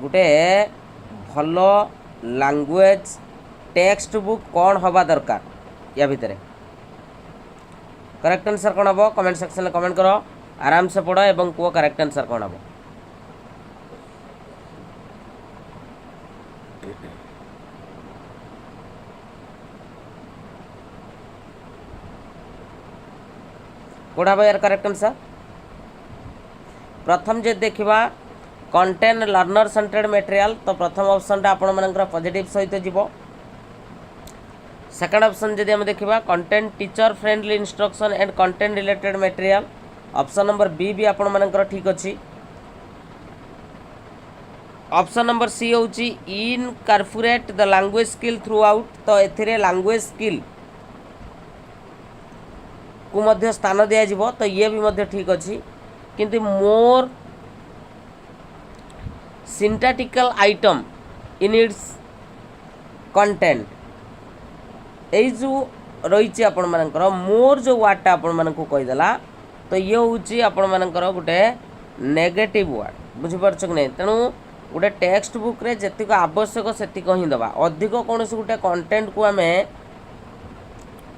गोटे भल language text book कौन हवा दरकार या भितर करेक्ट आंसर कौन हम कमेंट सेक्शन में कमेंट करो आराम से पढ़ो एवं कुह करेक्ट आंसर कौन हम कौड़ा यार करेक्ट आंसर प्रथम जे देखा कंटेन लर्नर सेंटर्ड मटेरियल तो प्रथम ऑप्शन आपण मानकर पॉजिटिव सहित जीव सेकंड ऑप्शन जदि हम देखा content teacher friendly instruction and content related material option number B भी आपण मानकर ठीक अच्छी ऑप्शन नंबर सी हूँ incorporate the language skill throughout तो ए लैंग्वेज स्किल को मध्य स्थान दिया तो ये भी मध्य ठीक अच्छी किंतु more synthetical item in its content यही जो रही आपण मानकर मोर जो वार्डटा आपण मानक कहीदेला तो ये हूँ आपण मानकर गोटे नेगेटिव वार्ड बुझीपार कि नहीं तेणु गोटे टेक्स्ट बुक रे जतिक आवश्यक सेतिक ही दबा अधिक कौन गोटे कंटेंट को आम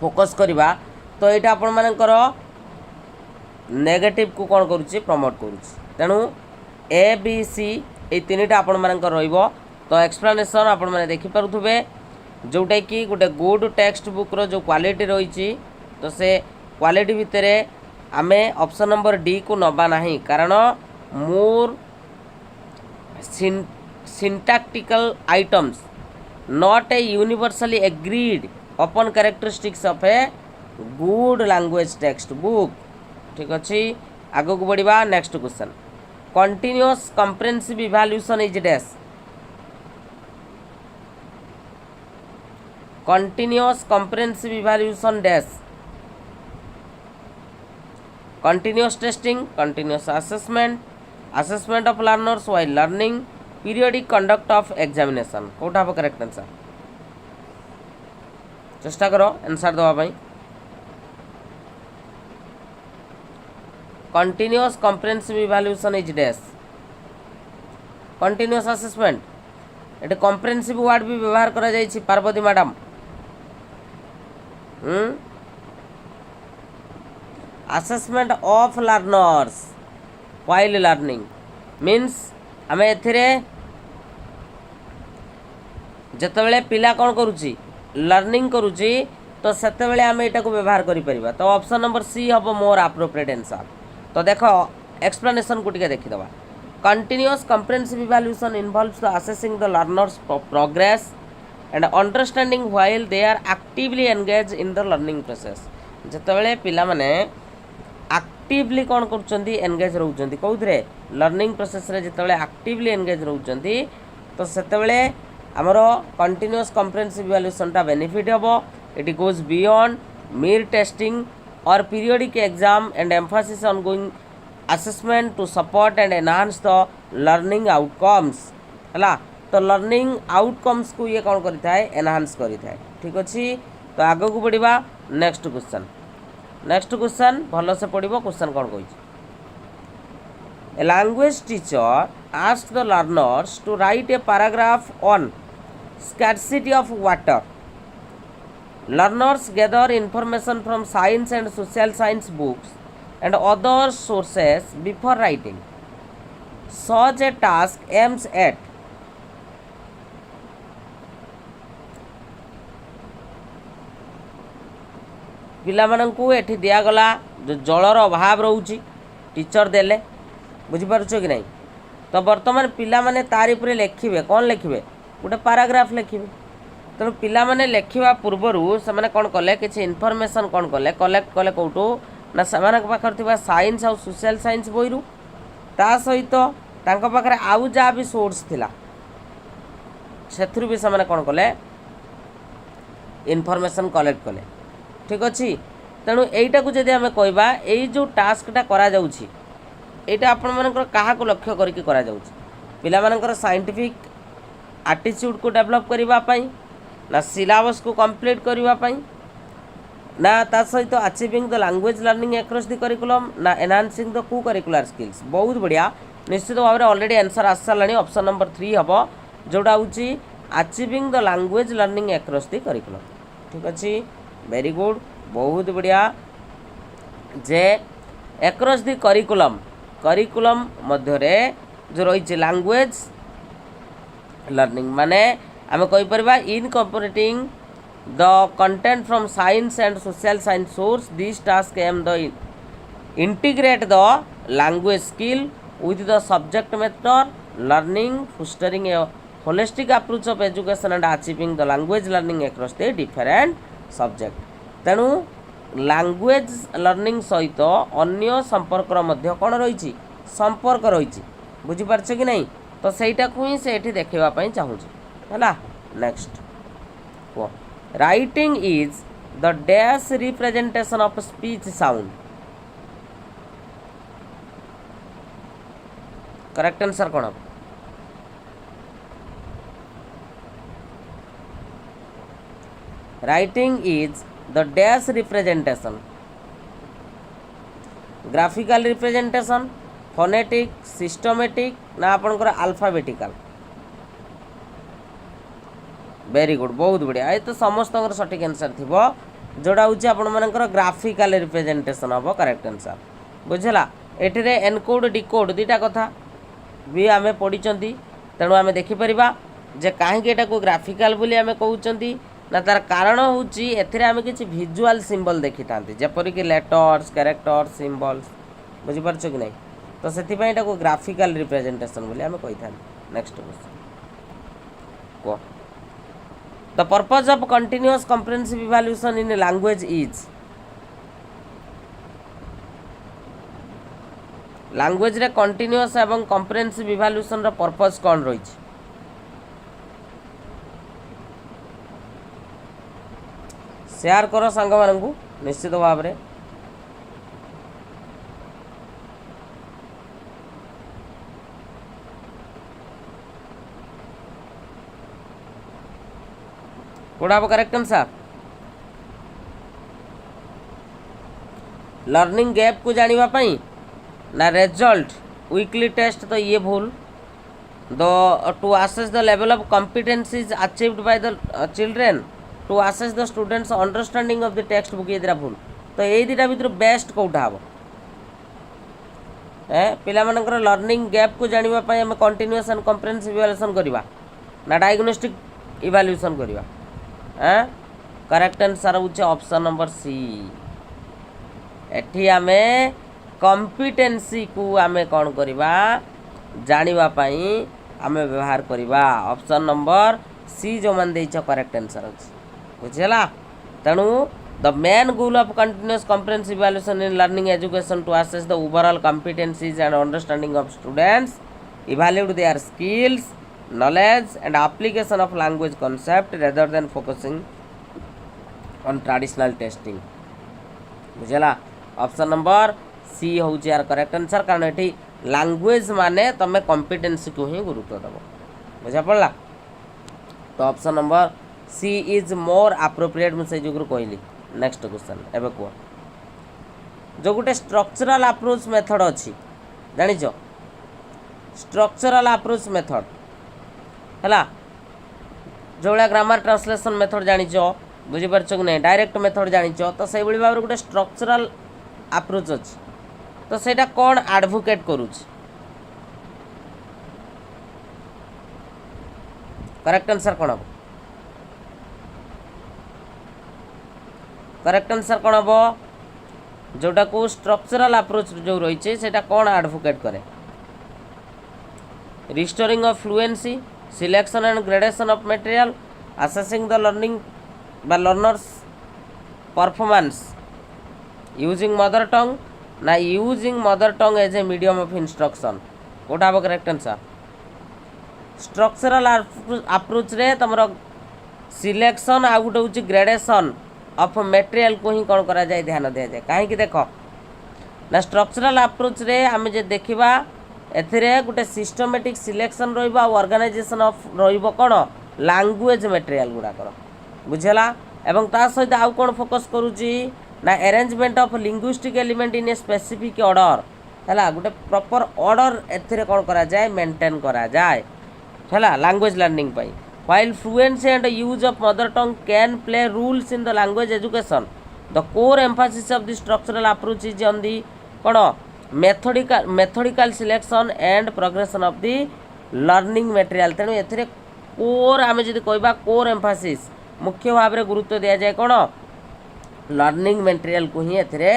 फोकस करवा तो यहाँ आपण मानकर नेगेटिव को कौन करुच्ची प्रमोट करुच्ची तेणु ए बी सी ये तीन टा आपण मानकर रहिबो तो एक्सप्लेनेशन आपण माने देखि पारुथबे जोटा कि गोटे गुड टेक्स्ट बुक रो जो क्वालिटी रही तो से क्वालिटी भितर आमे ऑप्शन नंबर डी को नबा नहीं कारण मोर syntactical items not a universally agreed upon characteristics of a good language textbook ठीक अच्छे आगो को बढ़िया next question continuous comprehensive evaluation is dash continuous comprehensive evaluation dash continuous testing continuous assessment of learners while learning periodic conduct of examination कोटा हम correct answer चेष्टा करो answer दवाई continuous comprehensive evaluation is dash continuous assessment ये comprehensive word भी व्यवहार करा जाइछि Parvati madam assessment of learners while learning means आम एथिरे जतबेले पिला कौन करुच्ची लर्निंग करुच्ची तो सेतेबेले आम एटा को व्यवहार करि परिबा तो ऑप्शन नंबर सी हम मोर एप्रोप्रिएट आंसर तो देख एक्सप्लेनेशन को टिके देखीदबा continuous comprehensive evaluation involves the assessing the learners progress and understanding while they are actively engage in the learning process जतबेले पिला माने एक्टिवली कौन करुचंदी एंगेज रहउचंदी कौथरे लर्निंग प्रोसेस रे जतबेले एक्टिवली एंगेज रहउचंदी तो सेतबेले हमरो कंटिन्यूअस कम्प्रेहेंसिव इवैल्यूएशन टा बेनिफिट हबो it goes beyond mere testing or periodic exam and emphasis on going assessment to support and enhance the learning outcomes हला तो लर्निंग आउटकम्स को ये कौन करि थाए एनहांस करि थाए ठीक अछि तो आगो को बढ़िबा नेक्स्ट क्वेश्चन भलो से पढ़िबो क्वेश्चन कौन कहि A language teacher asked the learners to write a paragraph on scarcity of water. Learners gather information from science and social science books and other sources before writing. Such a task aims at पिलामानंकु एठी दियागला जो जलर अभाव रोची teacher देले बुझिपारुछ कि नहीं तो बर्तमान पिला माने तारी उपरे लिखिबे कौन लिखिबे गोटे पैराग्राफ लिखिबे तेणु पिला माने लिखिबा पूर्वरु से माने कौन कले किछि इनफॉरमेशन कौन कले कलेक्ट कले कोठू ना सेमानक पाखर थिबा साइंस और सोशल साइंस बोइरु ता सहित तांको पाखरे आउ जा भी सोर्स थिला सेथुरु भी सेमाने कौन कले इनफॉरमेशन कलेक्ट कले ठीक अच्छी तेणु यहीटा को जदि आम कहवा यही जो टास्कटा करा जाउछि एटा आपण मानकर काहा को लक्ष्य करके करा जाउछि पिला मानकर साइंटिफिक एटीट्यूड को डेवलप करबा पई ना सिलेबस को कंप्लीट करबा पई ना ता सहित achieving the language learning across the curriculum ना एनहांसिंग द को करिकुलर स्किल्स बहुत बढ़िया निश्चित भाव में ऑलरेडी आंसर आस सारा ऑप्शन नंबर 3 हम जोटा हूँ achieving the language learning across the curriculum. ठीक अच्छे वेरी गुड बहुत बढ़िया जे अक्रॉस द करिकुलम करिकुलम मध्य जो रही लैंग्वेज लर्निंग माने आम कहीपर incorporating the content from science and social science source this task aim the integrate the language skill with the subject matter learning fostering a holistic approach of education and achieving the language learning across the different subject। तेणु language learning सहित अन्य संपर्क मध्य कौन रही संपर्क रही बुझीपारछ कि नहीं तो सहीटा को ही से देखापी चाहूँगी है। Next writing is the dash representation of speech sound. Correct answer कौन हम writing is the dash representation graphical representation phonetic systematic ना आपनकर अल्फाबेटिकल। वेरी गुड बहुत बढ़िया ये तो समस्त सठिक आंसर थी जोड़ा हूँ आपर ग्राफिकल रिप्रेजेंटेशन हम करेक्ट आंसर बुझला। एठिरे एनकोड डिकोड दुईटा कथा भी आम पढ़ी तेणु आम देखिपर जे कहीं को ग्राफिकाल बोली आम कहते ना तार कारण हूँ एम कि भिजुआल सिंबल देखी था जपरिक लेटर्स कैरेक्टर्स सिंबल्स बुझीपारछ कि नहीं तो से ग्राफिकाल रिप्रेजेंटेशन बोली आम कही था। नेक्स्ट क्वेश्चन कह the purpose of continuous comprehensive evaluation in language is language रे कंटिन्यूअस एवं कॉम्प्रिहेंसिव इवैल्यूएशन रो पर्पस कौन रही शेयर करो सांग मानू निश्चित भाव में कौड़ा हम करेक्ट आंसर लर्निंग गैप को जानिबा पई ना रिजल्ट वीकली टेस्ट तो ये भूल to assess the level of competencies achieved by the children to assess the students understanding of the textbook ये भूल तो यही दुटा भर बेस्ट कौटा हम पिला मानकर लर्निंग गैप को जानिबा आम कंटिन्यूअस एंड कॉम्प्रिहेंसिव इवैल्यूएशन करवा ना डायग्नोस्टिक इवैल्यूएशन करवा करेक्ट आंसर होचे ऑप्शन नंबर सी एठी आमे कॉम्पिटेंसी को आमे कौन करवा जानिबा पई आमे व्यवहार करवा ऑप्शन नंबर सी जो मान देइछ करेक्ट आंसर अछि बुझला। तेणु the main goal of continuous comprehensive evaluation in learning education to assess the overall competencies and understanding of students evaluate their skills knowledge and application of language concept rather than focusing on traditional testing बुझला। Option number C हूँ यार correct answer कारण ये language माने तुम competency को ही गुरुत्व दब बुझा पड़ा तो option number C is more appropriate मुझे जो कहली। नेक्स्ट क्वेश्चन एवं कह जो गोटे स्ट्रक्चरल अप्रोच मेथड अच्छी जानिच स्ट्रक्चरल अप्रोच मेथड है जो भाया ग्रामर ट्रांसलेशन मेथड जानिच बुझीपार कि नहीं डायरेक्ट मेथड जानिच तो से भाव में गोटे स्ट्रक्चरल अप्रोच अच्छी तो सेटा कौन एडवोकेट करुच करेक्ट आंसर कौन हम करेक्ट आंसर कौन हम जोटा को स्ट्रक्चरल अप्रोच जो रही है कौन एडवोकेट करे restoring of fluency selection and gradation of material assessing the learning by learners performance using mother tongue ना using mother tongue as a medium of instruction कोटा हम करेक्ट आंसर स्ट्रक्चरल अप्रोच रे तुम सिलेक्शन आ गोटे हूँ gradation of material को ही कौन करा जाए ध्यान दिया जाए कहीं देख ना स्ट्रक्चरल अप्रोच रे आम जे देखा एथिरे गोटे सिस्टमेटिक सिलेक्शन रहिबा ऑर्गेनाइजेशन ऑफ रहिबो कौन लैंग्वेज मटेरियल गुड़ाकर बुझेला एवं ता सहित आउ कौन फोकस करुच्ची ना arrangement of linguistic element in a specific order है गोटे प्रॉपर ऑर्डर एथिरे कौन करा जाए मेंटेन करा जाए है language learning pi while fluency and use of mother tongue can play rules in the language education the core emphasis of the structural approach is on the कौन methodical selection and progression of the learning material तेणु एथिरे core आम जब कह core Mphasis मुख्य भाव में गुरुत्व दि जाए कौन लर्निंग मटेरियल को ही एथिरे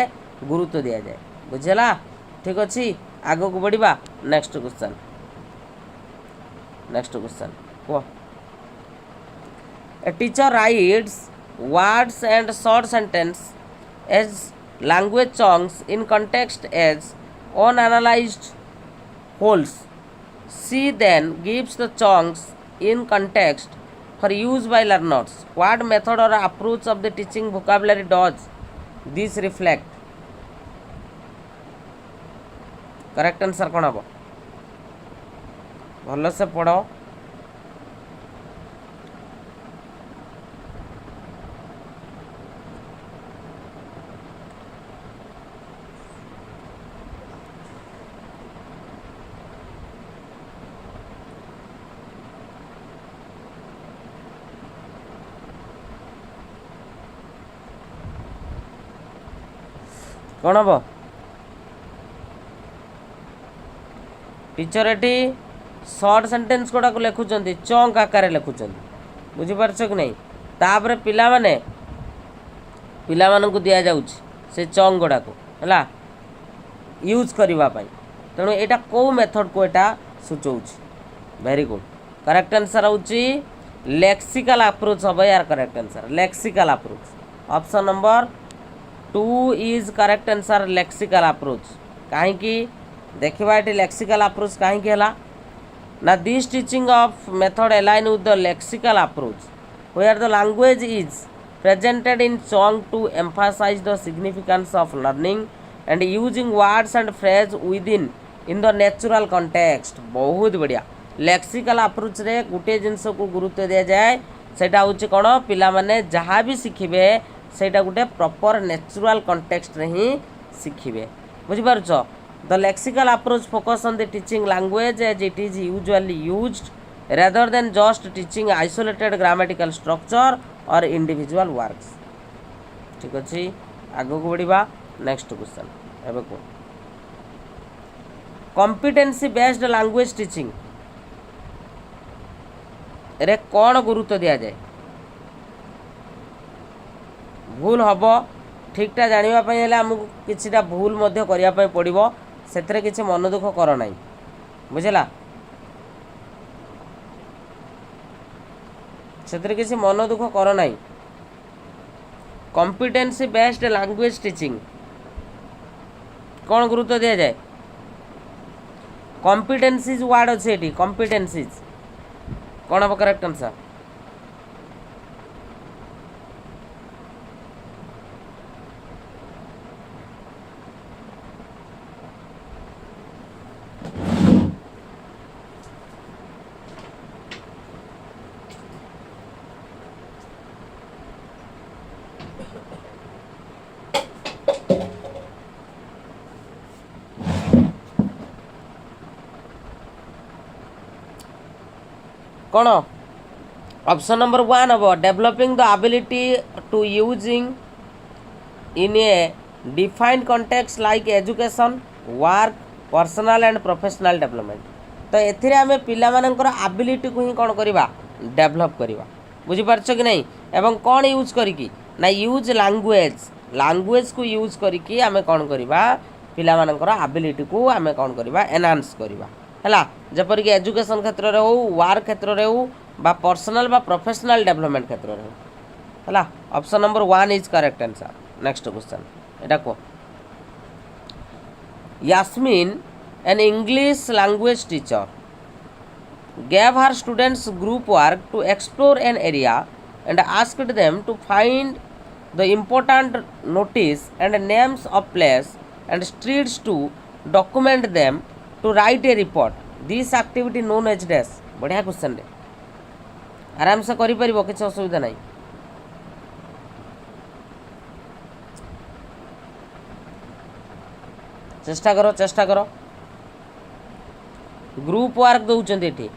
गुरुत्व दि जाए बुझेगा ठीक अच्छे आग को बढ़ा नेक्स्ट क्वेश्चन कह A teacher writes words and short sentence as language chunks in context as unanalyzed wholes. She then gives the chunks in context for use by learners. What method or approach of the teaching vocabulary does this reflect? Correct answer कौन हम भल से पढ़ कौन हम teacher eighty shirt sentence गुड़ा लिखुंट chunk आकार लिखुंट बुझीपार कि नहीं तापर पिला माने दि जाऊँ से चंक गुड़ा है यूज करने तेणु यहाँ कौ मेथड को यहाँ सूचौ वेरी गुड करेक्ट आंसर हूँ लेक्सिकल अप्रोच हम यार correct answer lexical approach option number 2 is correct answer lexical approach कहीं देखा ये लेक्सिकल अप्रोच कहीं ना this teaching of method align with the lexical approach where the language is presented in song to emphasize the significance of learning and using words and phrase within in the natural context बहुत बढ़िया lexical approach रे गोटे जिनस को गुरुत्व दि जाए सेटा हूँ कौन पिला माने जहाँ भी शिखिबे सेटा गोटे प्रॉपर नेचुरल कॉन्टेक्स्ट रे ही शिखिबे बुझिपारुछ the lexical approach focus on the teaching language as it is usually used rather than just teaching isolated grammatical structure or individual works ठीक अच्छे आग को बढ़ा नेक्स्ट क्वेश्चन एवं को कॉम्पिटेंसी बेस्ड लैंग्वेज टीचिंग रे कौन गुरुत्व दि जाए भूल हम ठीकटा जानापी आमको किछिटा भूल करने पड़ो से किसी मन दुख कर ना बुझला से किसी मन दुख कर ना कॉम्पिटेंसी बेस्ड लैंग्वेज टीचिंग कौन गुरुत्व दि जाए कॉम्पिटेंसीज वार्ड अच्छे ये कॉम्पिटेंसीज कौन हम करेक्ट आंसर कौन ऑप्शन नंबर 1 हम developing the ability to using in a defined context like education work personal and professional development तो एथिरे आमे पिला मानकर एबिलिटी को ही कौन करवा डेवलप करवा बुझीपार कि नहीं एवं कौन यूज करी ना यूज लैंग्वेज को यूज करी आमे कौन करवा पिला मानकर एबिलिटी को आमे कौन करवा एनहांस करवा है जपरिक एजुकेशन क्षेत्र में हो वर्क क्षेत्र में हो बा पर्सनल बा प्रोफेशनल डेवलपमेंट क्षेत्र में हो है option number 1 is correct answer next question एटा को Yasmin an English language teacher gave her students group work to explore an area and asked them to find the important notice and names of place and streets to document them to write a report. This activity known as dash. बढ़िया question रे आराम से करि परिबो किछ असुविधा नहीं चेष्टा कर ग्रुप वर्क दौरान ये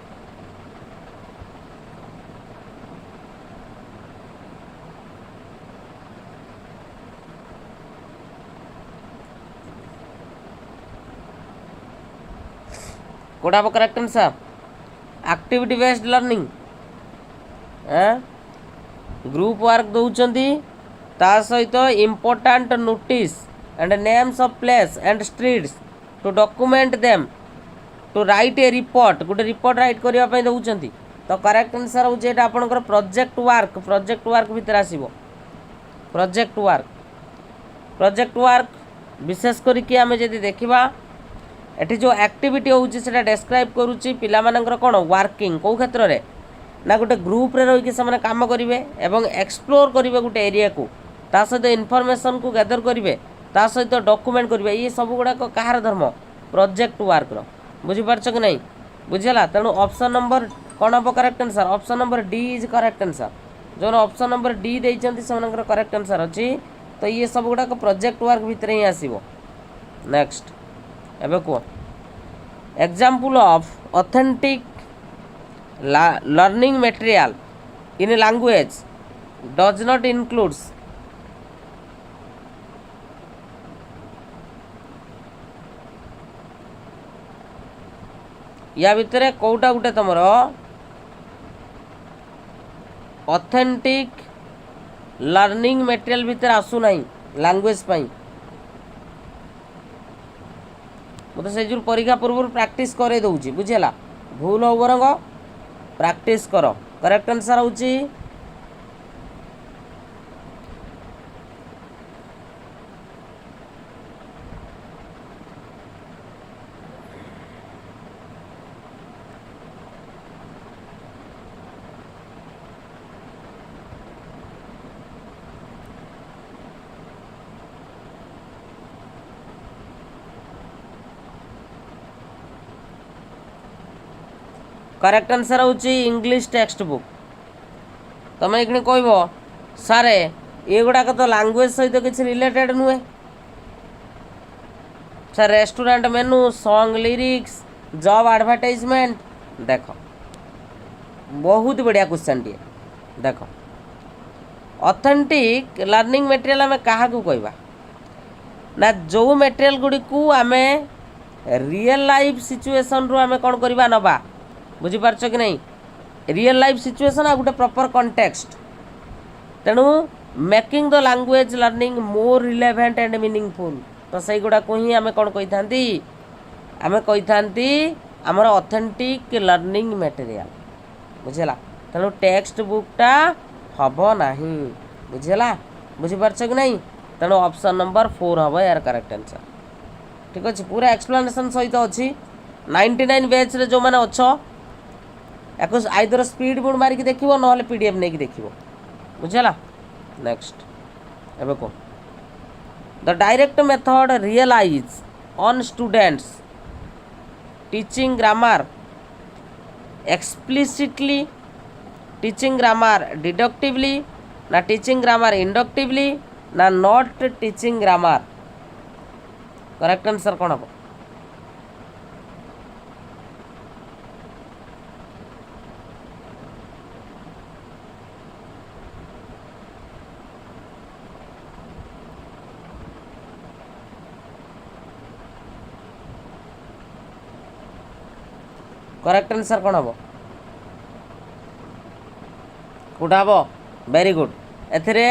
कोड़ा correct answer activity based learning group work दौरान ता सहित important notice and names of place and streets to document them to write a report गोटे रिपोर्ट राइट करने दौरान तो करेक्ट आंसर हूँ ये आपंकर प्रोजेक्ट वर्क भितर आसो प्रोजेक्ट वर्क विशेष करके आम जब देखा एटी जो एक्टिविटी होची सेटा डेस्क्राइब करूची पिला मानकर कोन वर्किंग को क्षेत्र रे ना गोटे ग्रुप रे रही से काम करेंगे एवं एक्सप्लोर करेंगे गोटे एरिया को ता सहित इनफॉरमेशन को गैदर करेंगे ता सहित डॉक्यूमेंट करेंगे ये सब गुड़ाक कहार धर्म प्रोजेक्ट वर्क रो बुझीपार कि नहीं बुझेगा तेणु ऑप्शन नंबर कौन हम correct answer option number D is correct answer जो ऑप्शन नंबर डी देइचंती से करेक्ट आंसर अच्छी तो ये सब गुड़ाक प्रोजेक्ट वर्क भितर ही आसो नेक्स्ट एबे को example of authentic learning material in language does not includes या भितर कोटा गुटे तुम ऑथेंटिक लर्निंग मटेरियल भितर आसु नहीं लैंग्वेज पाई मुझे से जो परीक्षा पूर्व प्रैक्टिस करे दूची बुझेला भूल हो बरंग प्रैक्टिस कर करेक्ट आंसर होची करेक्ट आंसर होची इंग्लिश टेक्स्ट बुक तुम ये कह सारे ये गुड़ाक तो लैंग्वेज सहित किसी रिलेटेड नुहे सर रेस्टोरेंट मेनू सॉन्ग लिरिक्स जॉब एडवर्टाइजमेंट देख बहुत बढ़िया क्वेश्चन टे देख ऑथेंटिक लर्निंग मटेरियल आम क्या कहवा ना जो मटेरियल गुड़ी को आम रियल लाइफ सिचुएशन रू आम कौन करवा नवा बुझीपार कि नहीं रियल लाइफ सिचुएशन आ गोटे प्रॉपर कॉन्टेक्स्ट तेणु making the language learning more relevant and meaningful तो से गुड़ा को ही आम कौन कही आम कही आमर ऑथेंटिक लर्निंग मटेरियल बुझेला तेणु टेक्स्ट बुकटा हम ना बुझेला बुझीपार कि नहीं तेणु ऑप्शन नंबर 4 हम यार करेक्ट आंसर ठीक अच्छे पूरा एक्सप्लेनेशन सहित अच्छी 99 बैच रे जो मैंने अच्छ या आइदर स्पीड बोर्ड मारिक देख ना पीडीएफ नहीं देख बुझेगा नेक्स्ट एबे को the direct method realize on students teaching grammar explicitly teaching grammar deductively ना टीचिंग ग्रामर इंडक्टिवली ना not teaching grammar correct answer कौन हम करेक्ट आंसर कौन हम कौटा हम वेरी गुड एथिरे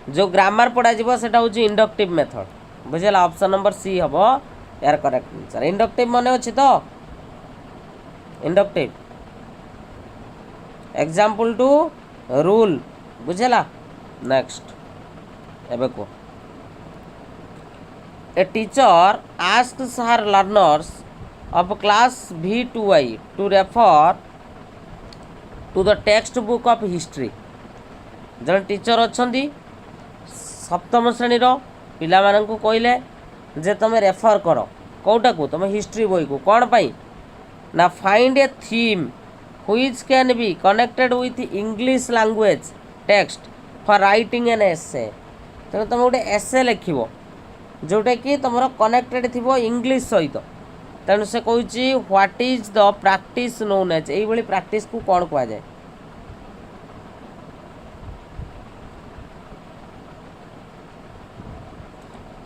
जो ग्रामर पढ़ा सेटा हूँ इंडक्टिव मेथड बुझेगा ऑप्शन नंबर सी हम यार करेक्ट आंसर इंडक्टिव मन अच्छे तो इंडक्टिव एग्जाम्पल टू रूल बुझेगा नेक्स्ट एबे को a teacher asks her learners of class V2I to refer to the text book of history जन टीचर अच्छी सप्तम श्रेणी पिला मानू कहले जे तुम रेफर कर कौटा को तुम हिस्ट्री बही को कौन पाई ना find A theme which can be connected with English language text for writing an essay तेणु तुम गोटे एसे लिख जोटा कि तुम कनेक्टेड थी इंग्लीश सहित तेणु से कहूँ what is the practice known as यही प्रैक्टिस को कौन कह जाए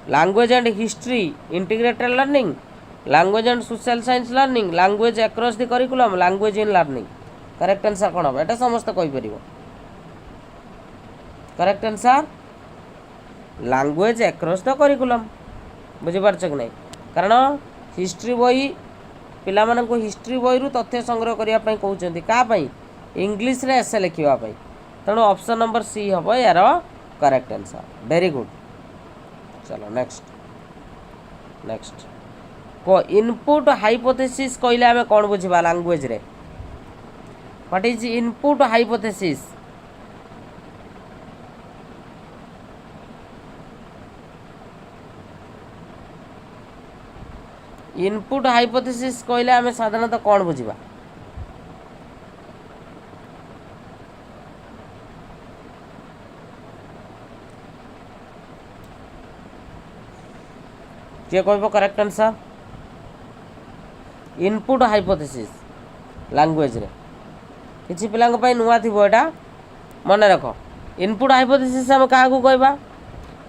language and history integrated learning language and social science learning language across the curriculum language in learning correct answer कौन हम एटा समस्त कहीपर correct answer language across the curriculum बुझीपार कि नहीं कारण हिस्ट्री बही पिला मानक हिस्ट्री बही रु तथ्य संग्रह करने कहते क्या इंग्लीश रे एसे लिखापी तेणु ऑप्शन नंबर सी हम यार करेक्ट आंसर वेरी गुड चलो नेक्स्ट नेक्स्ट को इनपुट हाइपोथेसिस कहले आम कौन बुझा लैंग्वेज रे what is input hypothesis input hypothesis कहले आम साधारणतः कौन बुझा किए कह correct answer input hypothesis language रे किसी पिला नुआ थी यहाँ मन रख इनपुट हाइपोथेसिस आम क्या कहवा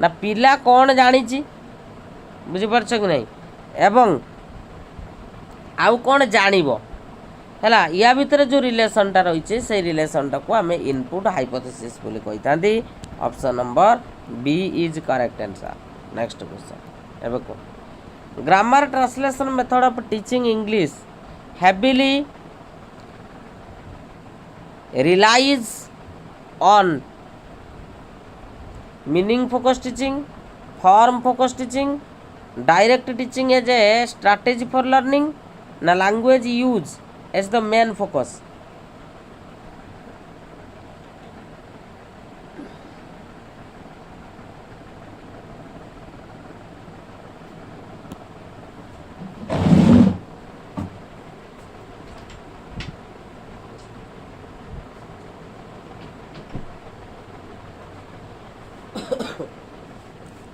ना पिला कौन जानी बुझीपार कि नहीं एवं आउ कौन जानिबो हैला या भितर जो रिलेशनटा रही से रिलेशनटा को आम इनपुट हाइपोथेसिस बोली कही था option number B is correct answer next question एबे को grammar translation method of teaching English heavily relies on meaning focus teaching form focus teaching direct teaching as a strategy for learning ना language use as the main focus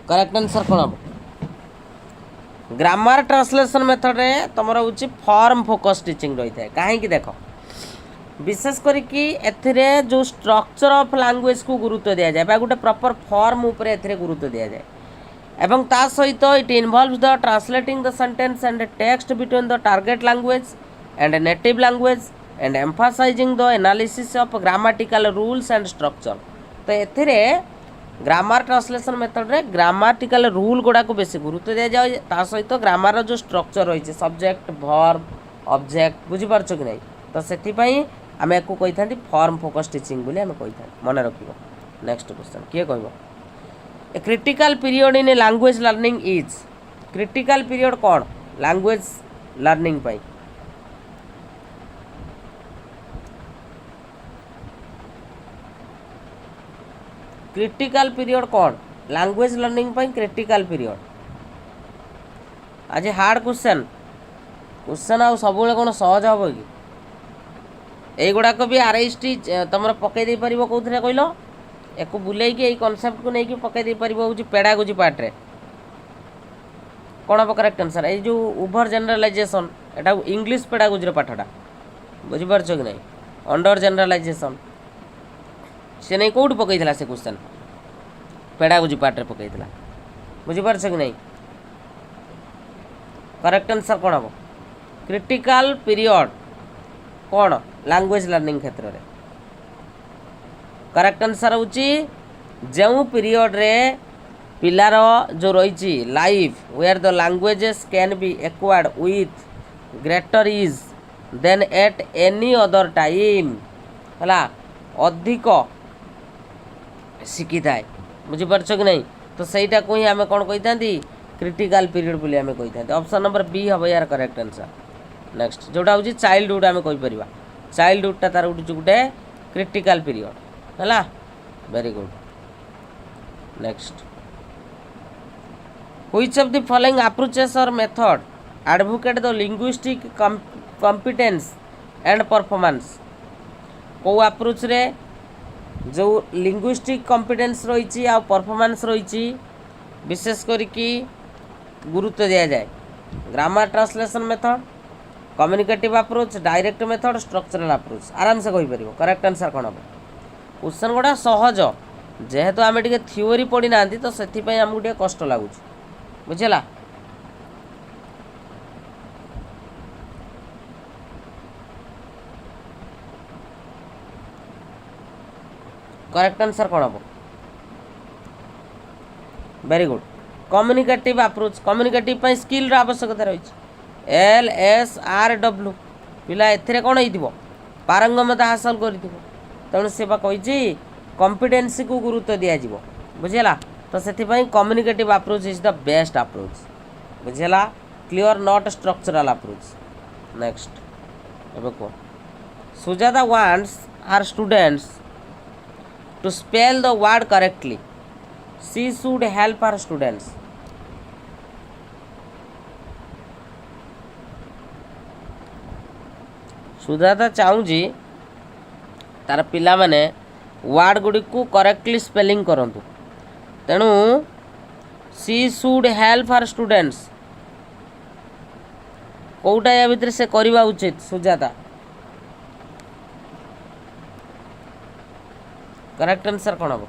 correct answer कौन हम grammar translation method रे तुमर हूँ form focus teaching रही है कहीं देख विशेष करके एथिरे जो स्ट्रक्चर ऑफ लैंग्वेज को गुरुत्व दिया जाए गोटे प्रॉपर फॉर्म उपर एथिरे गुरुत्व दिया जाए एवं ता सहित it involves the translating the sentence and text between the target language and native language and emphasising the analysis of grammatical rules and structure तो एथिरे ग्रामर ट्रांसलेशन मेथड रे ग्रामेटिकल रूल गुड़ा को बेसी गुरुत्व दिया जाए ता सहित ग्रामर जो स्ट्रक्चर रही सब्जेक्ट वर्ब ऑब्जेक्ट बुझीपार कि नहीं तो से आम एक कही था फॉर्म फोकस टीचिंग बोली आम कही था मन रख नेक्स्ट क्वेश्चन किए कह a critical period in language learning is critical period कौन लैंग्वेज लर्निंग पाई क्रिटिकल पीरियड कौन लैंग्वेज लर्निंग पाई क्रिटिकल पीरियड आज हार्ड क्वेश्चन क्वेश्चन आ सब कौन सहज हम कि यही भी आरएसटी तुम पकई दे पार कौन कहल एक बुले यही कनसेप्ट को लेकिन पकई पार हूँ पेडागोजी पार्ट कौन हम करेक्ट आंसर ये जो ओवर जनरलाइजेशन एटा इंग्लिश पेडागोजी पाठटा बुझीपार कि नहीं अंडर जनरलाइजेशन से नहीं कौट पकई से क्वेश्चन पेडागोजी पार्ट रे पकई बुझीपार कि नहीं करेक्ट आंसर कौन हम क्रिटिकल पीरियड कौन लैंग्वेज लर्निंग क्षेत्र में करेक्ट आंसर हूँ जो पीरियड रे पिलार जो रही life where the languages can be acquired with greater ease than at any other time है अधिक शिखी थाए बुझीपार कि नहीं तो सहीटा को ही आम कौन कही था क्रिटिकल पीरियड बोली आम कही था ऑप्शन नंबर बी हम यार करेक्ट आंसर नेक्स्ट जोटा हूँ चाइल्डहुड आम कहीपर चाइल्डहुडटा तार गोटे क्रिटिकल पीरियड है very good next which of the following approaches or method advocate the linguistic competence and performance को अप्रोच रे जो लिंग्विस्टिक कॉम्पिटेंस रही आ परफॉर्मेंस रही विशेष करके गुरुत्व दिया जाए grammar translation method communicative approach direct method structural approach आराम से कहि परिबो करेक्ट आंसर कोन हो क्वेश्चन गुड़ा सहज जेहेतु आम टे थ्योरी पढ़ी ना तो से आमको टे कष्ट लगुच बुझेगा करेक्ट आंसर कौन हम very good communicative approach communicative skill आवश्यकता रही LSRW पिला एथिरे कौन हो पारंगमता हासिल कर तेणु से कही कॉम्पिटेंसी को गुरुत्व दिज्व बुझेगा तो से communicative approach is the best approach बुझेगा clear not structural approach next एबे को Sujata wants her students to spell the word correctly she should help her students Sujata चाहूँगी तार पिला माने वर्ड गुड़ी को करेक्टली स्पेलिंग करंतु तेणु she should help her students कोटा या भितर से करवा उचित सुजाता करेक्ट आंसर कौन हम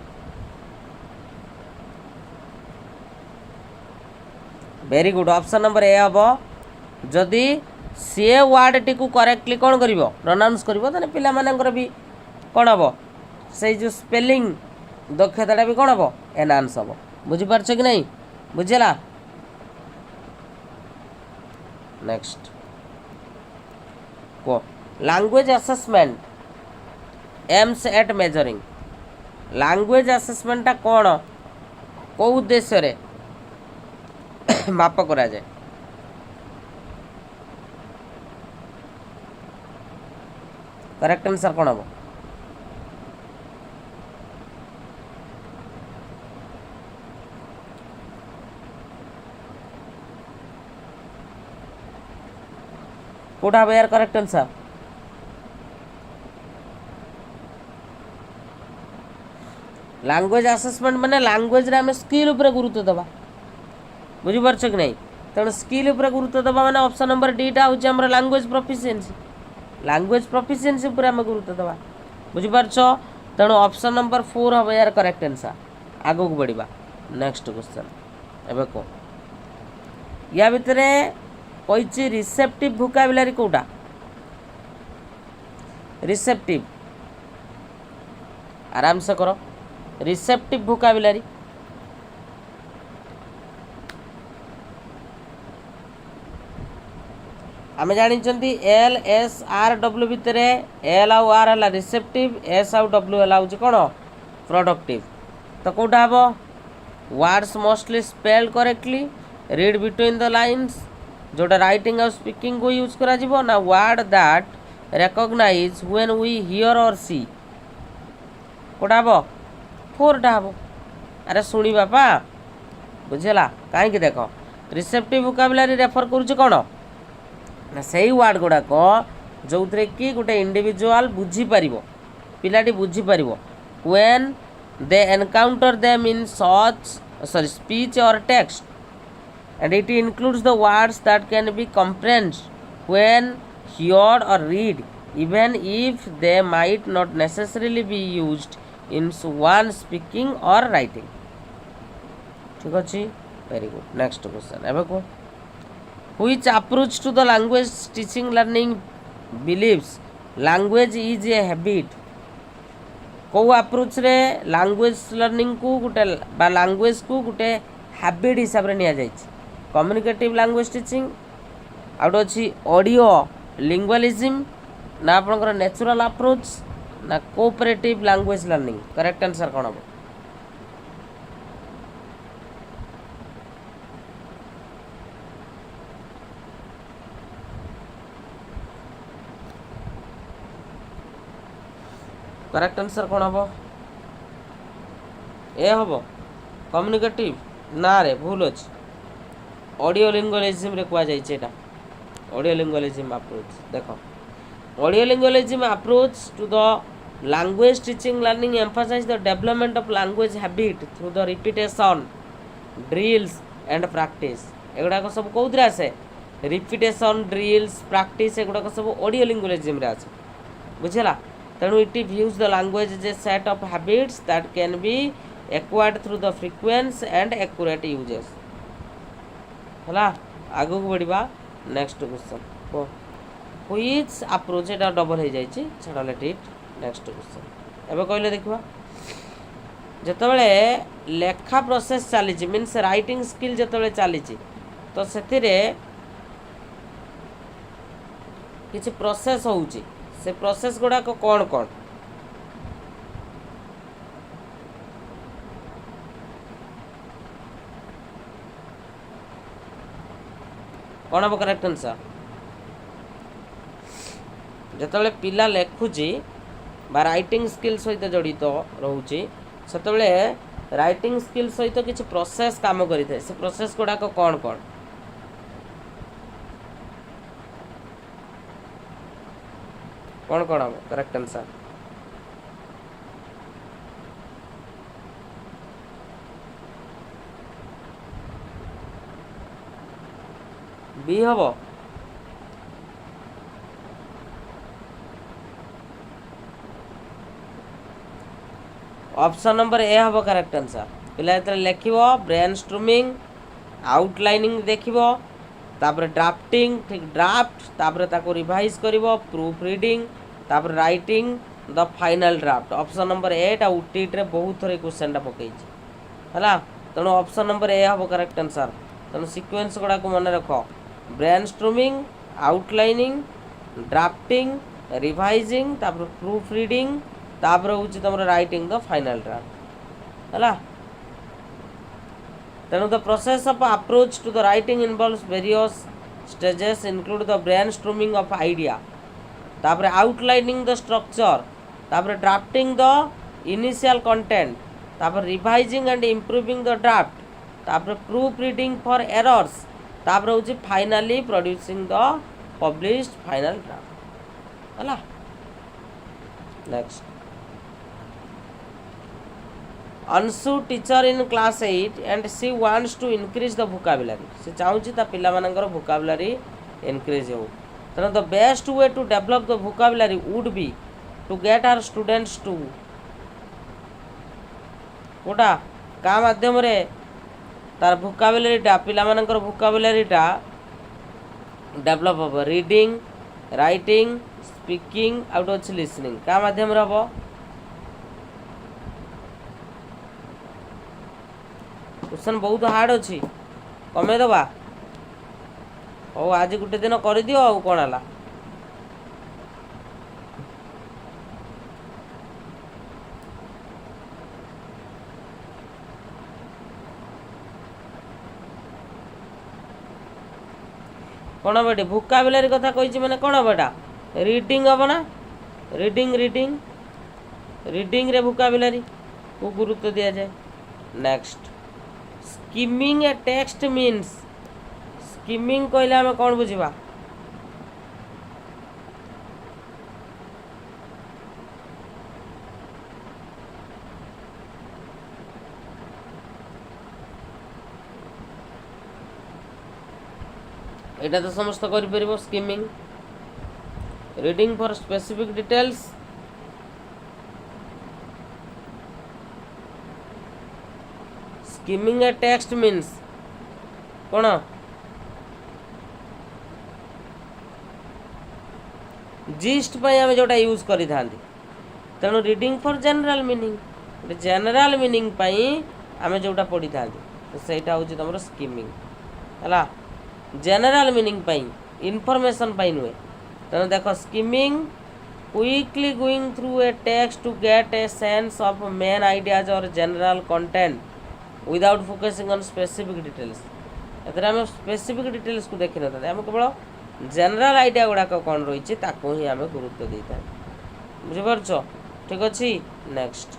very good option number A हम जदि सी वर्ड टी को करेक्टली कौन कर प्रोनाउंस कर पिला मानकर भी कौन हम से जो स्पेलिंग दक्षता भी कौन हम एनहांस हम बुझीपार कि नहीं बुझेगा नेक्स्ट को language assessment aims at measuring language असेसमेंटा कौन कौ उद्देश्य रे माप करा जाए करेक्ट आंसर कौन हम कोटा हम यार करेक्ट आंसर लैंग्वेज असेसमेंट माने लैंग्वेज रे हमें स्किल ऊपर गुरुत्व दबा बुझीपार कि नहीं तेणु स्किल ऊपर गुरुत्व दबा माने ऑप्शन नंबर डीटा हूँ आम लैंग्वेज प्रोफिशिएंसी ऊपर आम गुरुत्व दबा बुझीपार तेणु ऑप्शन नंबर 4 हम यार करेक्ट आंसर आगो को बढ़िबा नेक्स्ट क्वेश्चन एबे को या भितर कही रिसेप्टिव वोकाबुलारी कोटा रिसेप्टिव आराम से करो रिसेप्टिव वोकाबुलारी आम जानी LSRW भितर L आउ R है रिसेप्टिव S आउ W है कौन प्रोडक्टिव तो कौटा हम words mostly spelled correctly read between the lines जोटा राइटिंग और स्पीकिंग को यूज करा जीवो ना word that recognize when we hear और सी कौटा हम 4टा हम अरे शुणी बापा बुझेगा कहीं देख रिसेप्टिव वोकाबुलारी रेफर करुच्ची कौन ना से वर्ड गुड़ाक जो थे कि गोटे इंडिविजुआल बुझीपर पिलाटी बुझीपर when they encounter them in such speech or text and it includes the words that can be comprehended when heard or read even if they might not necessarily be used in one speaking or writing ठीक अच्छे very good next question एबे को which approach to the language teaching learning believes language is a habit को approach रे language learning को गोटे बा language को गोटे हैबिट हिसाब रे निया जायछि कम्युनिकेटिव लैंग्वेज टीचिंग आउट अच्छी ऑडियो लिंग्वालिज्म ना आपनकर नेचुरल अप्रोच ना cooperative language learning correct answer कौन हम करेक्ट आंसर कौन हम ए हम कम्युनिकेटिव ना रे भूल अच्छे ऑडियो लिंग्वालिज्म रे कुआ जाइछे एटा ऑडियो लिंग्वालिज्म अप्रोच देखो audio lingualism approach to the language teaching learning emphasise the development of language habit through the repetition drills and practice एगुड़ाक सब कौन आसे रिपिटेशन ड्रिल्स प्रैक्टिस एगुड़ाक सब ऑडियो लिंग्वेजिज्म रे आसे बुझला तेणु it views the language as a set of habits that can be acquired through the frequence and accurate uses हला आगु को बढ़िबा नेक्स्ट क्वेश्चन को व्हिच अप्रोच एटा डबल हो जाई छाड़ लेट इट नेक्स्ट क्वेश्चन एबे कहले देखबा जतबेले लेखा प्रोसेस चली मीन्स राइटिंग स्किल जतबेले चली तो से किसी प्रोसेस होउची से प्रोसेस गुड़ाक कौन कौन कौन हम करेक्ट आंसर जतबेले पिला लेखुची बा राइटिंग स्किल सहित जड़ित रोचे सेतबेले राइटिंग स्किल सहित किसी प्रोसेस काम करें से प्रोसेस गुड़ाक कौन कौन कौन कौन हम करेक्ट आंसर बी हम ऑप्शन नंबर ए हम करेक्ट आंसर पिला जो लिख ब्रेन स्ट्रोमिंग आउटलाइनिंग देखिबो तापर ड्राफ्टिंग ठीक ड्राफ्ट तापर ताको रिवाइज करिवो प्रूफ रीडिंग तापर writing the final draft option number ए टा उटीट रे बहुत थरे क्वेश्चन टा पकई हला तेणु ऑप्शन नंबर ए हम करेक्ट आंसर तेणु सीक्वेंस गुड़ा को मन रख brainstorming outlining drafting revising तापर प्रूफ रीडिंग तापर होची तुम राइटिंग द फाइनल ड्राफ्ट हला तेणु the process of approach to the writing involves various stages include the brainstorming of idea तापर आउटलाइनिंग द स्ट्रक्चर तापर ड्राफ्टिंग द इनिशियल कंटेंट तापर revising and improving the draft तापर proofreading for errors तापर होची finally producing the published final draft हला next Ansu teacher in class 8 and she wants to increase the vocabulary. से चाहूँगी ता पिला मानकर vocabulary increase हो. तेना the best way to develop the vocabulary would be to get our students to Kota का माध्यम रे तार vocabulary टा पिला मानकर vocabulary टा develop हो. Reading, writing, speaking, out of listening. का माध्यम रे हो. क्वेश्चन बहुत हार्ड अच्छी कमे दबा हो आज गोटे दिन कर दियो आ कौन है कौन हम ये भोकाबुलारी कथा कही मैंने कौन हम एटा रीडिंग हम ना रीडिंग रीडिंग रीडिंग रे भोकाबुलारी को गुरुत्व दिया जाए next skimming a text means skimming कहले हमें कौन बुझा एटा तो समस्त कर परिबो skimming reading for specific details skimming a text means कौन जिस्ट आम जोटा यूज करी तेणु reading for general meaning general meaning आम जोटा पढ़ी था से हूँ तुम स्किमिंग है जनरल मीनिंग इनफॉरमेशन नुहे तेणु देख skimming quickly going through a text to get a sense of main ideas or general content without focusing on specific details एथरे आम स्पेसिफिक डिटेल्स को देखी ना आम केवल जनरल आइडिया गुड़ाक कौन रही ही आम गुरुत्व दे था बुझीपार ठीक अच्छे नेक्स्ट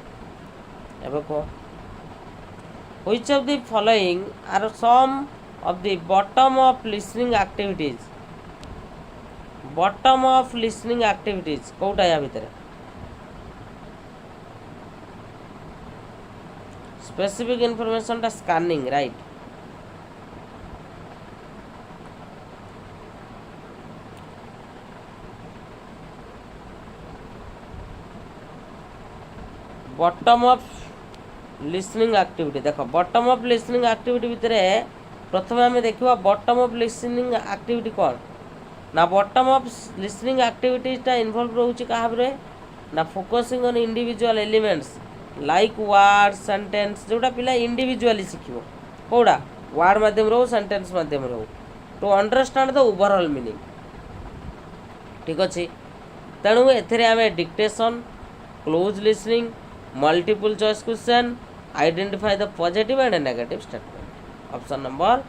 एवं कह which of the following are some of the bottom of listening activities bottom of listening activities कौटा या भितर स्पेसिफिक इनफॉरमेशन टा scanning right bottom up listening activity देख बॉटम अप लिसनिंग एक्टिविटी भितर प्रथम आम देखा बॉटम अप लिसनिंग एक्टिविटी कौन ना बॉटम अप लिसनिंग एक्टिविटीटा इनवॉल्व रोचे क्या ना focusing on individual elements like word sentence जोटा पिला इंडिविजुअली शिखिबो कोड़ा वर्ड माध्यम रो सेंटेंस माध्यम रो to understand the overall meaning ठीक अच्छे तेणु एथिरे आमे dictation cloze listening multiple choice question identify the positive and negative statement option number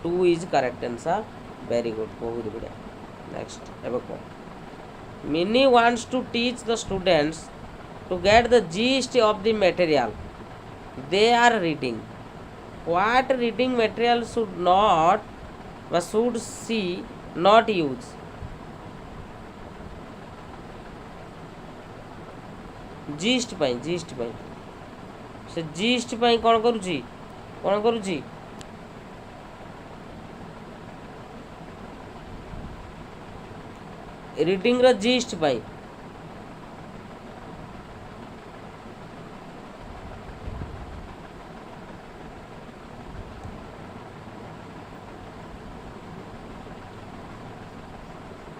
2 is correct answer very good बहुत बढ़िया नेक्स्ट एबे को Mini wants to teach the students to get the gist of the material they are reading what reading material should not or should she not use gist ପାଇଁ से gist ପାଇଁ कौन करुची reading रो gist ପାଇଁ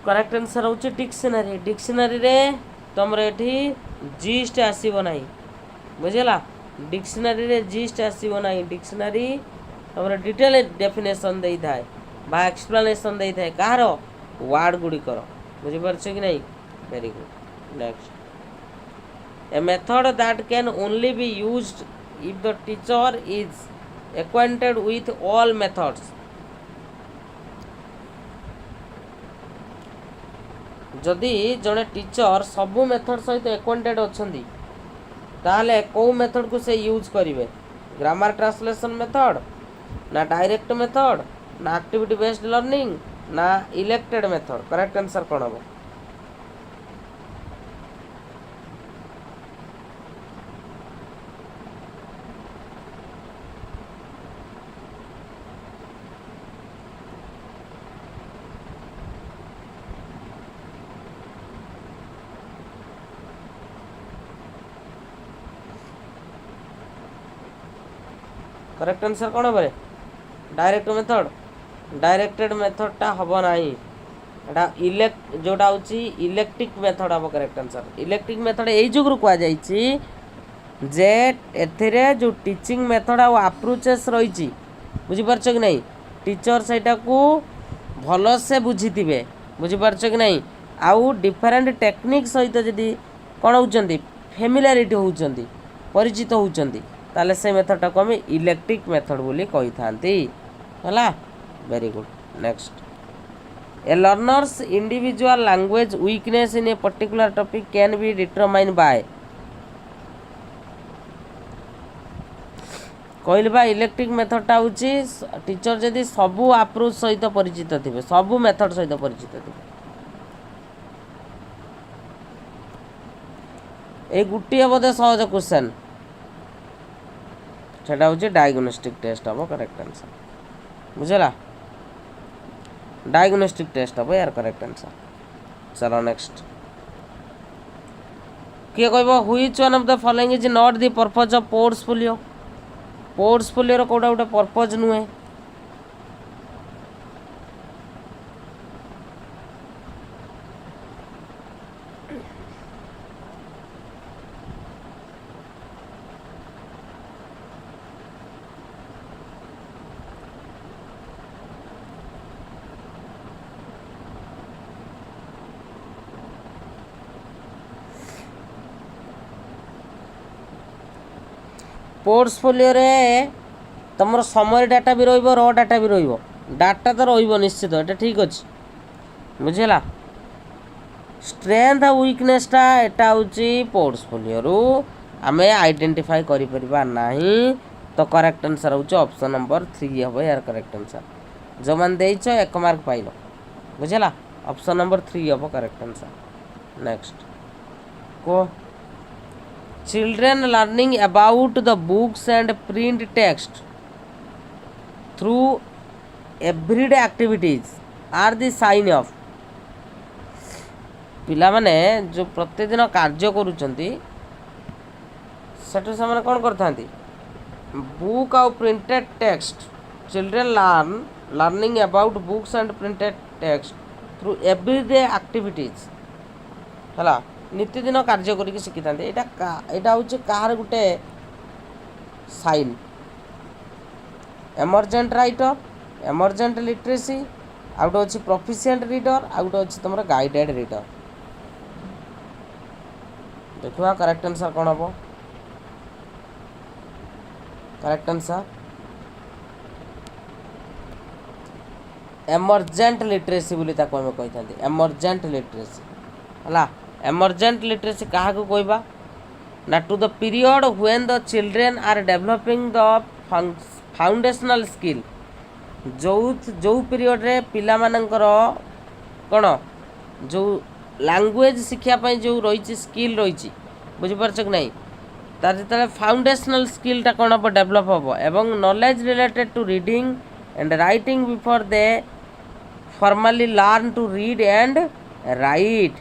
करेक्ट आंसर हूँ dictionary dictionary रे तुम ये जीस्ट आसब ना बुझेगा डिक्शनरी रे जीस्ट आसब ना डिक्शनरी तुम डिटेल डेफिनेशन दे था बा एक्सप्लेनेशन दे था कहार वार्ड गुड़िकर बुझीपार कि नहीं very good next a method that can only be used if the teacher is acquainted with all methods जदि जड़े टीचर सबू मेथड सहित एक्वाइंटेड अच्छी ताले कौ मेथड को से यूज करेंगे ग्रामर ट्रांसलेशन मेथड ना डायरेक्ट मेथड ना एक्टिविटी बेस्ड लर्निंग ना इलेक्टेड मेथड करेक्ट आंसर कौन हम करेक्ट आंसर कौन हे डायरेक्ट मेथड डायरेक्टेड मेथडटा हम ना एटा इलेक्ट जोटा हूँ इलेक्ट्रिक मेथड हम करेक्ट आंसर इलेक्ट्रिक मेथड यही जुगु कहुई जे एथिरे जो टीचिंग मेथड आ अप्रोचेस रही बुझीपार कि नहीं टीचर सेटा को भल से बुझी थे बुझीपार कि नहीं आउ डिफरेंट टेक्निक सहित जदि कौन होती फेमिलियरिटी होती परिचित होती ताले से मेथडटा को आम इलेक्ट्रिक मेथड बोली कही था very good next A learners individual language weakness in a particular topic can be determine by कहल बा इलेक्ट्रिक मेथडटा हूँ टीचर जदि सबू अप्रोच सहित परिचित थे सबू मेथड सहित परिचित थे ये गोटे बोधे सहज क्वेश्चन सेटा हूँ डायग्नोस्टिक टेस्ट हम करेक्ट आंसर बुझेगा डायग्नोस्टिक टेस्ट हम यार करेक्ट आंसर चलो नेक्स्ट किए कह which one of the following is not the purpose of portfolio portfolio कोटा गोटे पर्पज नुहे पोर्टफोलियो रे तुम समरी डाटा भी रही रो डाटा भी डाटा तो निश्चित ये ठीक अच्छे बुझेगा स्ट्रेंथ और वीकनेसटा यहाँ हूँ पोर्टफोलियो रु आम आइडेंटिफाई करना तो करेक्ट आंसर हूँ ऑप्शन नंबर 3 हम यार करेक्ट आंसर जो मैंने देच 1 मार्क पाइल बुझेगा ऑप्शन नंबर 3 हम करेक्ट आंसर नेक्स्ट को Children learning about the books and print text through everyday activities are the sign of पिला माने जो प्रतिदिन कार्य करुचंती सेठू से कौन करथांती बुक आउ printed text children learning about books and printed text through everyday activities है नित्यदिन कार्य करके शिखी था यहाँ हूँ कहार गोटे sign emergent writer emergent literacy आ गोटे अच्छी प्रोफिशिएंट रीडर आ गोटे अच्छी तुम गाइडेड रीडर देखा करेक्ट आंसर कौन हम करेक्ट आंसर एमर्जेंट लिटरेसी बोली ताको हमें कही था एमर्जेंट लिटरेसी है एमर्जेंट लिटरेसी क्या कहबा ना to the period when the children are developing the foundational skill जो पीरियड रे पिला मानकर कौन जो लैंग्वेज शिखापी जो रही स्किल रही बुझीपार कि नहीं तार जो फाउंडेशनल स्किलटा कौन हम डेभलप हम एवं knowledge related to reading and writing before they formally learn to read and write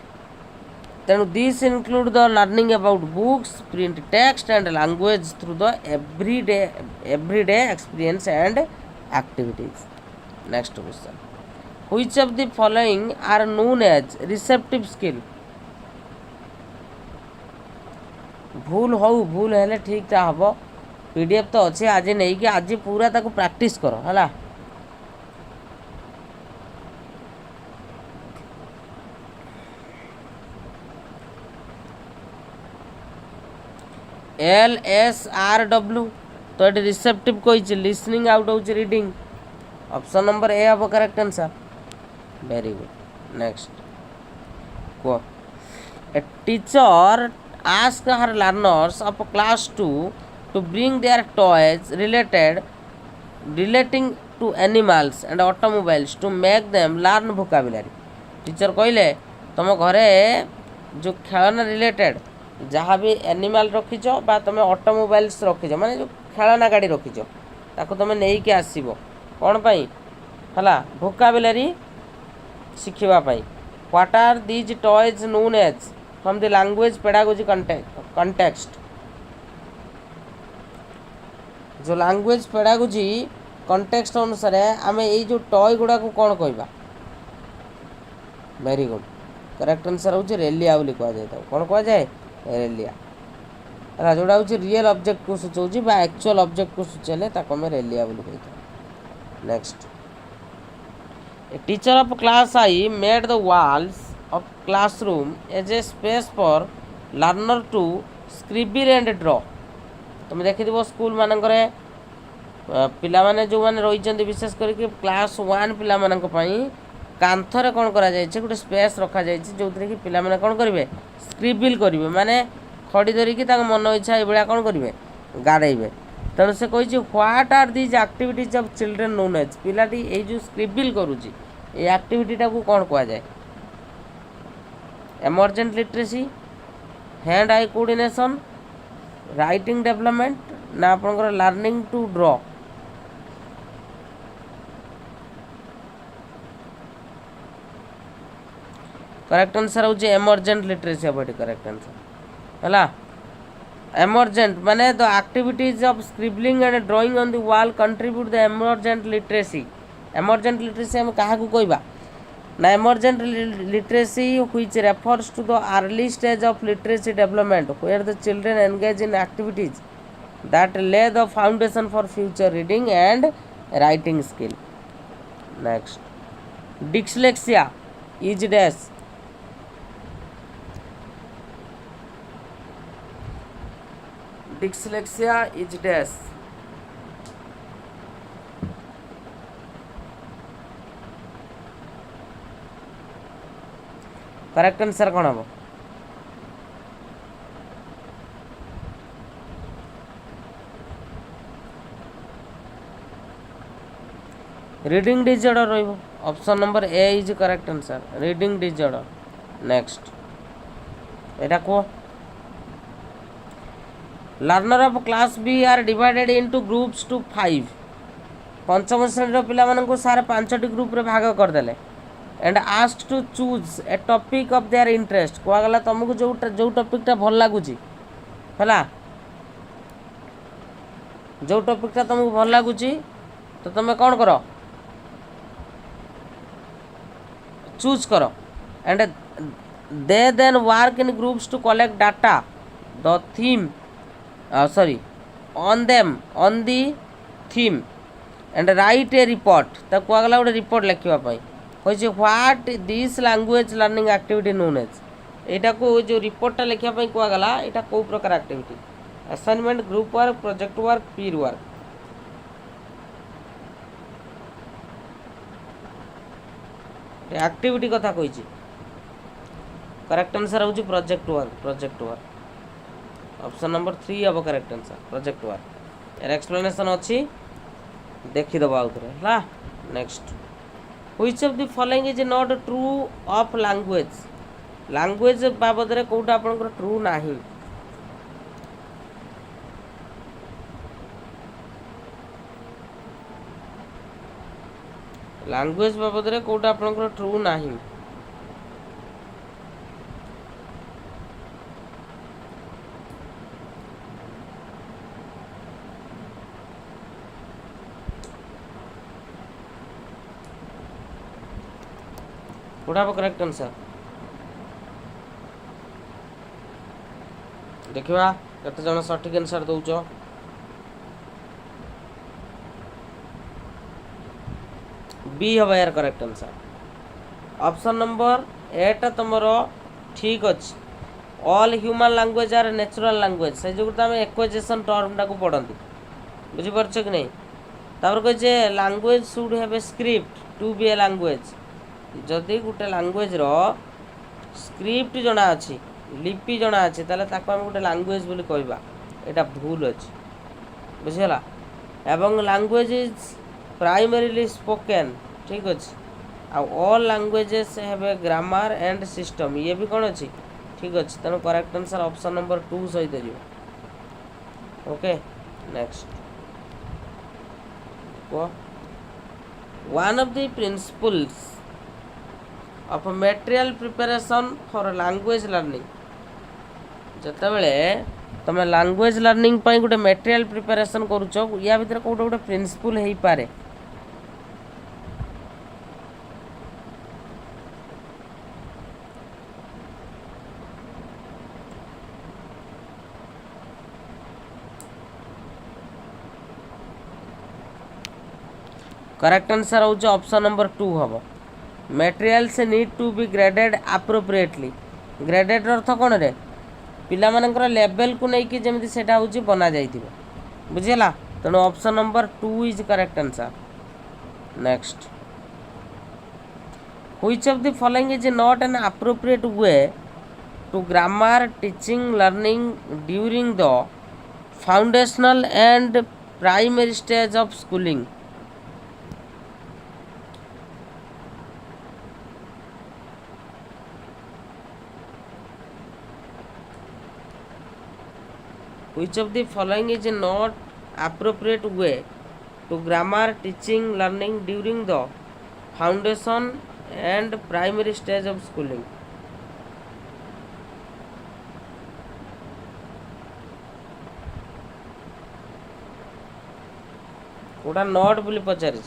तेणु this include the learning about books print text and language through the everyday experience and activities next question which of the following are known as receptive skill भूल हेले ठीक ता हम PDF तो अच्छे आज नहीं कि आज पूरा ताको प्रैक्टिस करो है LSRW तो ये रिसेप्टिव कही लिसनिंग आउट हूँ रीडिंग ऑप्शन नंबर ए हम correct answer very good next को a teacher ask her learners of class 2 to bring their toys relating to animals and automobiles to make them learn vocabulary teacher कहले तुम घरे जो खेलना related जहाँ भी animal रखीच बा तुम ऑटोमोबाइल्स रखीच माने जो खेलना गाड़ी रखीच ताको तुम नहीं के आसीबो कौन पाई हला vocabulary शिखिबा पाई what are these toys known as from the language pedagogy context जो लैंग्वेज पेडागोजी कंटेक्स्ट अनुसार आम ये जो टॉय गुड़ा को कौन कहबा वेरी गुड करेक्ट आंसर हूँ रेलिया बोली कह जाए कौन कह जाए रेलिया है जोड़ा हूँ रियल ऑब्जेक्ट को सूचाऊँ बा एक्चुअल ऑब्जेक्ट को सूचेले आम रेलिया बोली कही next a teacher of class I made the walls of classroom as a space for learner to scribble and draw तुम देखिथिबो स्कूल मानकर पिला माने जो माने रही विशेष करके क्लास 1 पिला मानक पई कांथरे कौन करा जाय गोटे स्पेस रखा जाय जो कि पिला माने कौन करेंगे स्क्रिबिल करेंगे माने खड़ी धरिकी मन इच्छा ये कौन करेंगे गाड़े तेणु से कही what are these activities of children known as पिलाटी ये जो स्क्रिबिल करुच्ची ये एक्टिविटीटा को कौन कह जाए emergent literacy hand eye coordination writing development ना आपनकर learning to draw correct answer हूँ एमर्जेंट लिटरेसी हम ये करेक्ट आंसर है एमर्जेंट माने the activities of scribbling and drawing on the wall contribute the emergent literacy हम क्या कहबा ना emergent literacy which refers to the early stage of literacy development where the children engage in activities that lay the foundation for future reading and writing skill next dyslexia is dash dyslexia is dash correct answer कौन हम reading disorder रहिबो option number A is correct answer reading disorder next एटा को learner of class B are divided into groups to 5 पंचम श्रेणी पिला मानन सारे 5टी ग्रुप रे भाग कर देले and asked to choose a topic of their interest कहगला तुमको जो टॉपिकटा भल लगुच है जो टॉपिकटा तुमको भल लगुच तो तुम कौन कर चूज कर and they then work in groups to collect data the theme sorry on them on the theme and write a report तो कहला गोटे रिपोर्ट लिखापी कही what this language learning activity known as यहाँ को जो रिपोर्टा लिखापी कहला यहाँ कौ प्रकार activity assignment group work project work peer work activity कथा कही करेक्ट आंसर हूँ प्रोजेक्ट वर्क ऑप्शन नंबर 3 हम करेक्ट आंसर प्रोजेक्ट वर्क यार एक्सप्लेनेशन अच्छी देखीदब आउ थे next which of the following is not true of language बाबद रे कोटा आपनकर ट्रू नाही लैंग्वेज बाबद रे कोटा आपनकर ट्रू नाही कोटा करेक्ट आंसर देखा केते जन सठिक आंसर दौच बी हम यार करेक्ट आंसर ऑप्शन नंबर 8 तुमर ठीक अच्छे all human language are natural language से जो आम एक्वेजेशन टर्मटा को पढ़ती बुझीपार कि नहीं तापर कहे language should have a script to be a language जदि गोटे लैंग्वेज रो स्क्रिप्ट जना अच्छी लिपि जना अच्छी ताले ताको हम गोटे लैंग्वेज बोली कहबा एटा भूल अच्छी बुझीगला एवं लैंग्वेज इज प्राइमरीली स्पोकन ठीक अच्छे आ all languages have a grammar and system ये भी कौन अच्छी ठीक अच्छे तेणु करेक्ट आंसर ऑप्शन नंबर 2 सहित जी okay next one of the principles of material preparation for language learning जते बेले तुम लैंग्वेज लर्निंग पई गोटे मटेरियल प्रिपरेशन करूछ या भीतर कोटे गोटे प्रिंसिपल हेई पारे करेक्ट आंसर हो ऑप्शन नंबर 2 हम materials need to be graded appropriately graded अर्थ कौन रे पिला मानकर लेवल को लेकिन जमी से बना जाइए बुझीगला तेणु option number 2 is correct answer next which of the following is not an appropriate way to grammar teaching learning during the foundational and primary stage of schooling which of the following is not appropriate way to grammar teaching learning during the foundation and primary stage of schooling कोटा नॉट बोली पचारि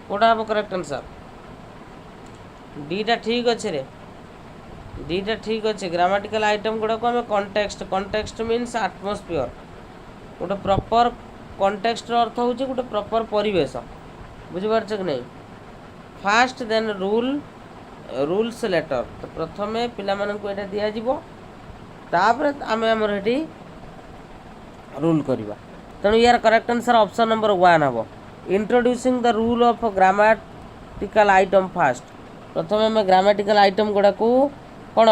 कोटा हम correct answer डीटा ठीक अच्छे रे दीटा ठीक अच्छे ग्रामाटिकल आइटम गुड़ा को आम कंटेक्स्ट मीन्स आटमोस्फियर गोटे प्रॉपर कंटेक्स्ट अर्थ हूँ गोटे प्रॉपर परिवेश बुझीपार कि नहीं फास्ट देन रूल्स लेटर तो प्रथम पिला मानक एटा दिया जिवो तापर आमे हमर हेटी रूल करवा तेणु यार करेक्ट आंसर ऑप्शन नंबर 1 हम introducing the rule of grammatical item fast प्रथम आम ग्रामाटिकल आइटम गुड़ा को कौन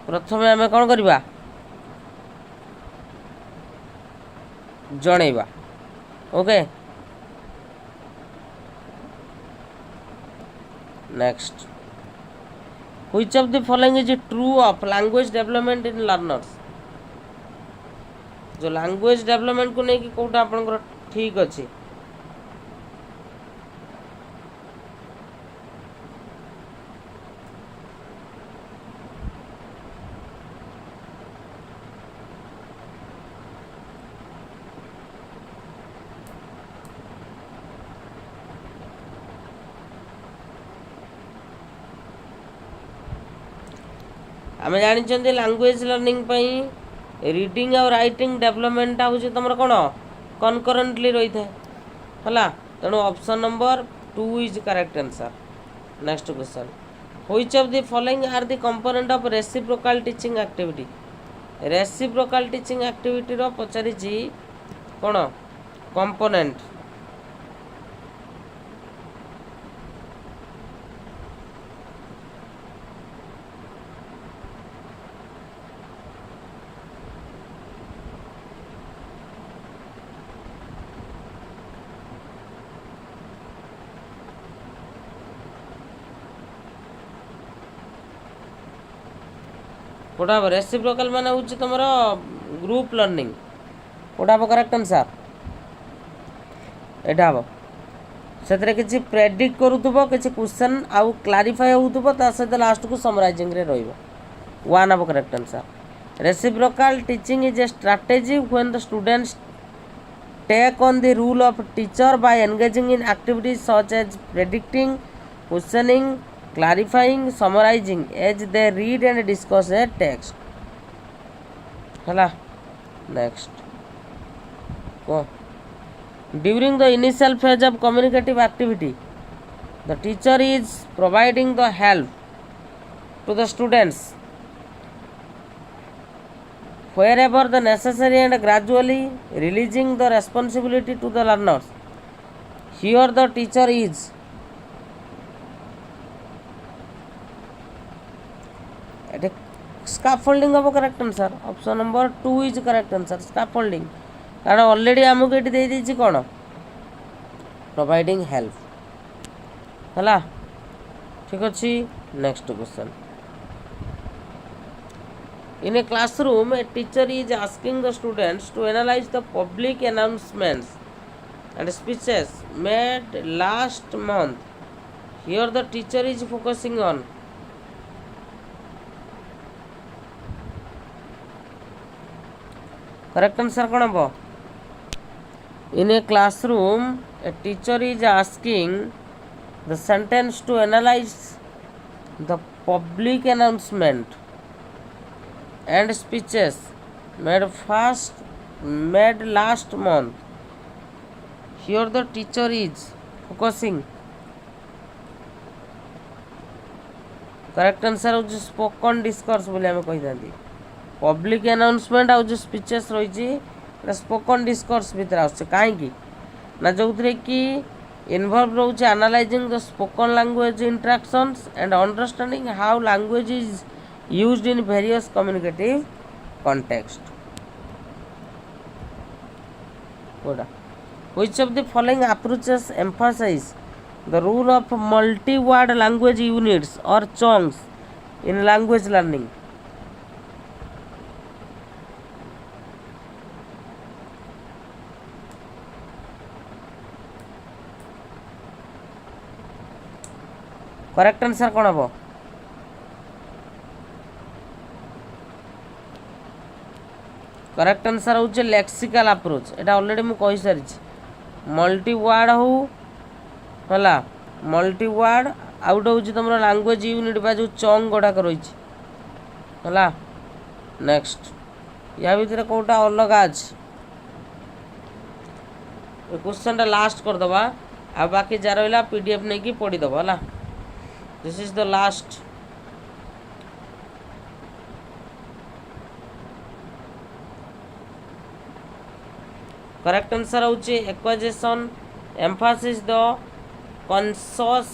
प्रथम आम कौन करवा जनइबा okay next which of the following is true of language development in learners जो लैंग्वेज डेवलपमेंट को लेकिन कौटा आपनकर ठीक अच्छे आम जानी लैंग्वेज लर्निंग रीडिंग और राइटिंग डेवलपमेंट हूँ तुम कौन कनकरेंटली रही है तेणु option number 2 is correct answer. Next question, which of the following are the component of reciprocal teaching activity. Reciprocal teaching activity रो पचारि कौन कंपोनेंट। कोटा रेसिप्रोकल माने हूँ तुम ग्रुप लर्निंग कोटा हम करेक्ट आंसर एटा हम से किसी प्रेडिक्ट करूथबो किसी क्वेश्चन आउ क्लारिफाई होउथबो ता सहित लास्ट को समराइजिंग रे रहइबो 1 हम correct answer. Reciprocal teaching is a strategy when the students take on the rule of teacher by engaging in activities such as predicting questioning clarifying summarizing as they read and discuss a text hala next go during the initial phase of communicative activity the teacher is providing the help to the students wherever the necessary and gradually releasing the responsibility to the learners here the teacher is scaffolding हम correct answer. Option number 2 is correct answer scaffolding कारण already आमको ये दे दी कौन providing help है ठीक अच्छे। Next question, in a classroom a teacher is asking the students to analyse the public announcements and speeches made last month here the teacher is focusing on correct answer कौन हम in a classroom a teacher is asking the sentence to analyse the public announcement and speeches made last month here the teacher is focusing correct answer हो spoken discourse बोली आम कही था public announcement आउ जो speeches रही spoken discourse भितर आस कहीं ना जो कि इनवॉल्व रोचे analysing the spoken language interactions and understanding how language is used in various communicative context. Which of the following approaches emphasise the rule of multi word language units और chunks in language learning. Correct answer कौन हम correct answer हूँ lexical approach एटा already मुझे कही सारी multi word हो है मल्टी वर्ड आउट हूँ तुम लैंग्वेज यूनिट बा जो चंग गुड़ाक रही है। नेक्स्ट या भर कौटा अलग अच्छे क्वेश्चन लास्ट करदे आ बाकी जहाँ रहा पीडीएफ नहीं कि पढ़ीदेव है। This is the last correct answer हूँ एक्वाजेशन एम्फासिस द कॉन्शियस